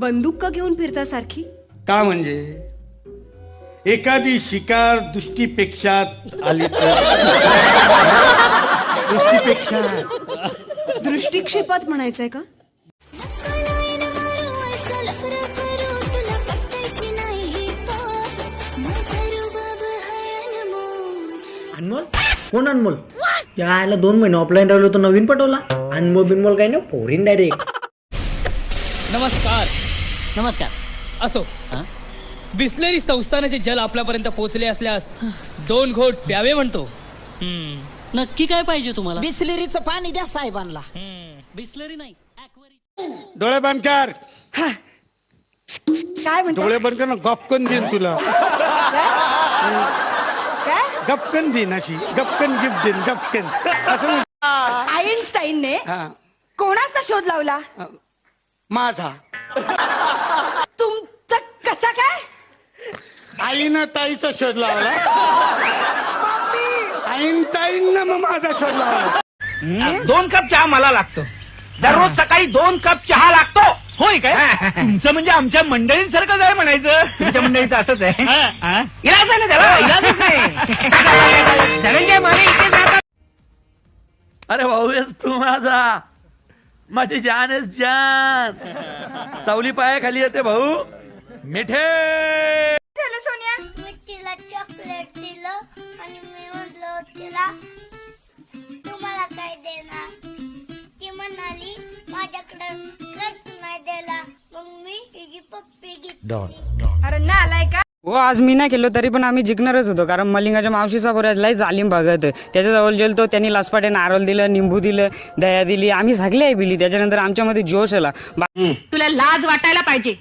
बंदूक का घेऊन फिरता सारखी? का म्हणजे एखादी शिकार दृष्टीपेक्षा आली तर दृष्टीपेक्षा दृष्टिक्षेपात म्हणायचंय का? अनमोल कोण अनमोल? यायला 2 महिने ऑफलाईन राहिलो तो नवीन पटवला. अनमोल बिनमोल काही ना फोरीन डायरेक्ट. नमस्कार. नमस्कार. असो, बिस्लेरी संस्थानाचे जल आपल्यापर्यंत पोहोचले असल्यास 2 घोट प्यावे म्हणतो. नक्की काय पाहिजे तुम्हाला? बिस्लरीचं पाणी द्या साहेबांना. बिस्लरी नाही, ॲक्वारी. डोळे बंद कर. काय म्हणतो? डोळे बंद कर ना, गपकन देईन तुला. गपकन देईन, अशी गपकन गिफ्ट देईन, गपकन असं. आईन्स्टाईनने हा, कोणाचा शोध लावला? माझा. तुमचा कसा काय? आईनं ताईचा शोध लावला. आईन मग माझा शोध लावला. 2 कप चहा मला लागतो. दररोज सकाळी 2 कप चहा लागतो. होय काय? तुमचं म्हणजे आमच्या मंडळींसारखंच आहे म्हणायचं. तुमच्या मंडळीचं असंच आहे. इलाज आहे ना त्याला, इलाजच नाही. धनंजय माने इथे जातात. अरे भाऊ तू माझा, माझी जान आहेस जान. सावली पाया खाली येते भाऊ. मिठे झालं सोनिया? मी तिला चॉकलेट दिलं आणि मी म्हटलं तिला तुम्हाला काय देणार. ती म्हणाली माझ्याकडे काहीच नाही दिला. मग मी तिची पप्पी घेतली. अरे ना आलाय का? हो, आज मी नाही केलो तरी पण आम्ही जिंकणारच होतो, कारण मलिंगाच्या मावशीचा बऱ्याच जालीम भागत. त्याच्याजवळ गेलतो, त्यांनी लासपाटे नारळ दिलं, निंबू दिलं, दया दिली, आम्ही सगळे बिली. त्याच्यानंतर आमच्यामध्ये जोश आला. तुला लाज वाटायला पाहिजे.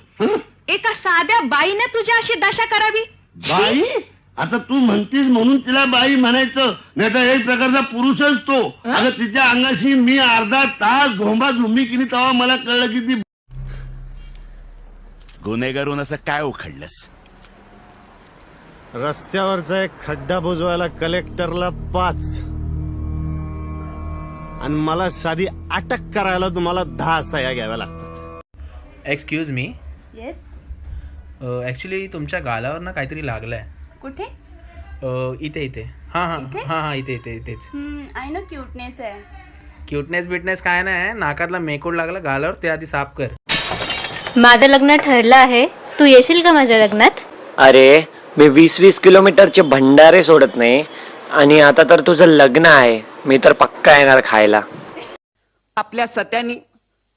एका साध्या बाईने तुझ्या अशी दशा करावी. बाई? आता तू म्हणतीस म्हणून तिला बाई म्हणायचं, नाही तर एक प्रकारचा पुरुषच तो. अगं तिच्या अंगाशी मी अर्धा तास झोंबा झुंबी केली तेव्हा मला कळलं की ती गुन्हेगारून असं काय उखडलंस? रस्त्यावरचा एक खड्डा बुजवायला कलेक्टरला 5 आणि मला साधी अटक करायला तुम्हाला 10 सह्या घ्याव्या लागतात. Excuse me. येस. ऍक्च्युली तुमच्या गालावर ना काहीतरी लागलंय. कुठे? इथे इथे. हा हा हा हा इथे इथे इथेच. आय नो क्यूटनेस आहे. क्यूटनेस बिटनेस काय नाही, नाकातला मेकूड लागला गालावर, ते आधी साफ कर. माझं लग्न ठरलं आहे. तू येशील का माझ्या लग्नात? अरे मी 20-20 किलोमीटरचे भंडारे सोडत नाही, आणि आता तर तुझं लग्न आहे. मी तर पक्का येणार खायला. आपल्या सत्यानी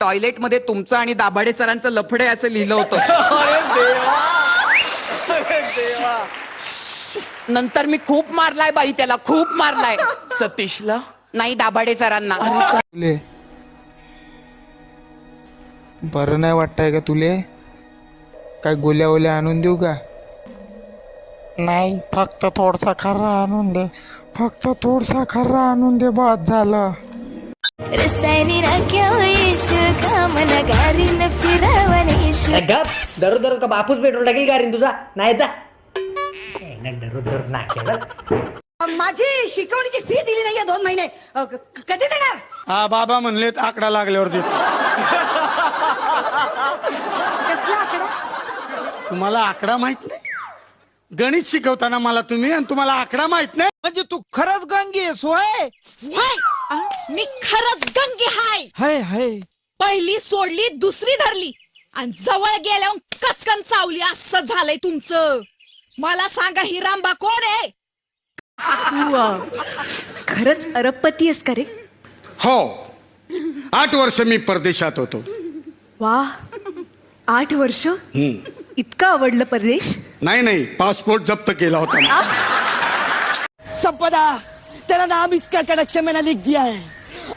टॉयलेट मध्ये तुमचं आणि दाभाडे सरांचं लफडे असं लिहिलं होतं. नंतर मी खूप मारलाय बाई त्याला, खूप मारलाय. सतीशला नाही, दाभाडे सरांना. बरं नाही वाटतंय का तुले? काय गोल्या ओल्या आणून देऊ का? नाही, फक्त थोडसा खर्रा आणून दे, फक्त थोडसा खर्रा आणून दे, बाद झालं. दररोज का बापूस पेट्रोल टाकेल गाडीन तुझा? नाही जा. दररोज माझी शिकवणीची फी दिली नाहीये 2 महिने. कधी देणार? हा, बाबा म्हणलेत आकडा लागल्यावर देतो. कसला आकडा? तुम्हाला आकडा माहित नाही? गणित शिकवताना मला तुम्ही, आणि तुम्हाला आकडा माहित नाही? म्हणजे तू खरंच गंगी आहेस होय? मी खरंच गंगे हाय. हाय. पहिली सोडली, दुसरी धरली, आणि जवळ गेल्यावर कचकन चावली. असं झालंय तुमचं. मला सांगा, ही रामबा कोण आहे? खरंच अरबपती आहेस का रे? हो, 8 वर्ष मी परदेशात होतो. वा, 8 वर्ष? इतकं आवडलं परदेश? नाही, पासपोर्ट जप्त केला होता. संपदा, तेरा नाम इसका कनेक्शन मैंने लिख दिया है.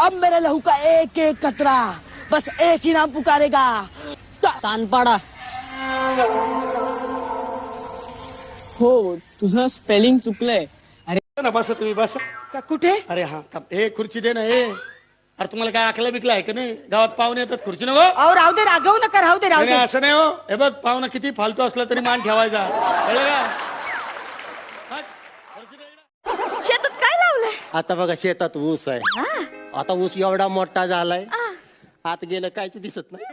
अब मेरे लहू का एक एक कतरा बस एक ही नाम पुकारेगा. सानपाडा. हो, तुझं स्पेलिंग चुकलंय. ना, बसा तुम्ही, बसा. कुठे? अरे हा, हे खुर्ची दे ना. अरे तुम्हाला काय आखला बिकला आहे का नाही? गावात पाहुणे येतात, खुर्ची नको. अहो राहू दे, रागवू नका, राहू दे. नाही, असं नाही हो. हे बघ, पाहुणा किती फालतू असला तरी मान ठेवायचा, कळलं का? शेतात काय लावलंय? आता बघा, शेतात ऊस आहे. आता ऊस एवढा मोठा झालाय, आत गेलं कायच दिसत नाही.